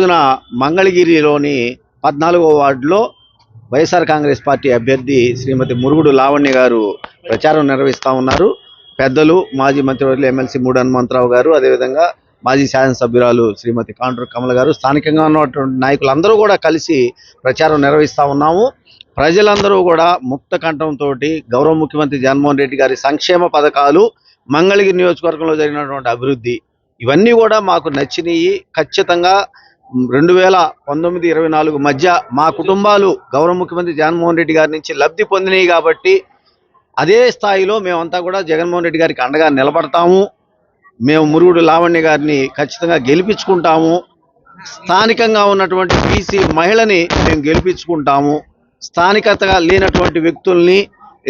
రోజున మంగళగిరిలోని 14వ వార్డులో వైఎస్ఆర్ కాంగ్రెస్ పార్టీ అభ్యర్థి శ్రీమతి మురుగుడు లావణ్య గారు ప్రచారం నిర్వహిస్తూ ఉన్నారు. పెద్దలు మాజీ మంత్రివర్యులు ఎమ్మెల్సీ మూడు హనుమంతరావు గారు, అదేవిధంగా మాజీ శాసనసభ్యురాలు శ్రీమతి కాండ్రు కమల గారు, స్థానికంగా ఉన్నటువంటి నాయకులందరూ కూడా కలిసి ప్రచారం నిర్వహిస్తూ ఉన్నాము. ప్రజలందరూ కూడా ముక్త కంఠంతో గౌరవ ముఖ్యమంత్రి జగన్మోహన్ రెడ్డి గారి సంక్షేమ పథకాలు, మంగళగిరి నియోజకవర్గంలో జరిగినటువంటి అభివృద్ధి ఇవన్నీ కూడా మాకు నచ్చినాయి. ఖచ్చితంగా 2019-24 మధ్య మా కుటుంబాలు గౌరవ ముఖ్యమంత్రి జగన్మోహన్ రెడ్డి గారి నుంచి లబ్ధి పొందినాయి కాబట్టి అదే స్థాయిలో మేమంతా కూడా జగన్మోహన్ రెడ్డి గారికి అండగా నిలబడతాము. మేము మురుగుడు లావణ్య గారిని ఖచ్చితంగా గెలిపించుకుంటాము. స్థానికంగా ఉన్నటువంటి బీసీ మహిళని మేము గెలిపించుకుంటాము. స్థానికతగా లేనటువంటి వ్యక్తుల్ని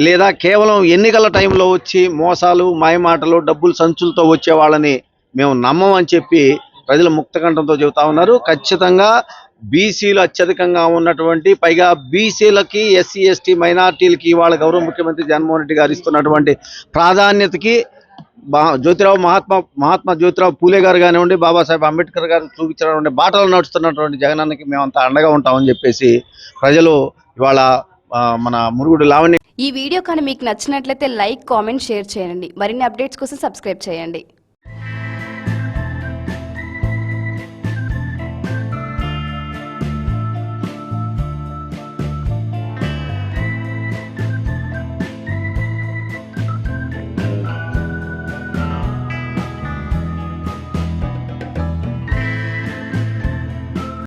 లేదా కేవలం ఎన్నికల టైంలో వచ్చి మోసాలు, మాయమాటలు, డబ్బులు సంచులతో వచ్చే వాళ్ళని మేము నమ్మమని చెప్పి ప్రజలు ముక్తకంఠంతో చెబుతా ఉన్నారు. ఖచ్చితంగా బీసీలు అత్యధికంగా ఉన్నటువంటి, పైగా బీసీలకి, ఎస్సీ ఎస్టీ మైనార్టీలకి వాళ్ళ గౌరవ ముఖ్యమంత్రి జగన్మోహన్ రెడ్డి గారు ఇస్తున్నటువంటి ప్రాధాన్యతకి మహాత్మా జ్యోతిరావు పూలే గారు కానివ్వండి, బాబాసాహెబ్ అంబేద్కర్ గారు చూపించినటువంటి బాటలు నడుస్తున్నటువంటి జగనన్నకి మేమంతా అండగా ఉంటామని చెప్పేసి ప్రజలు ఇవాళ మన మురుగుడు లావణ్య. ఈ వీడియో కానీ మీకు నచ్చినట్లయితే లైక్, కామెంట్, షేర్ చేయండి. మరిన్ని అప్డేట్స్ కోసం సబ్స్క్రైబ్ చేయండి.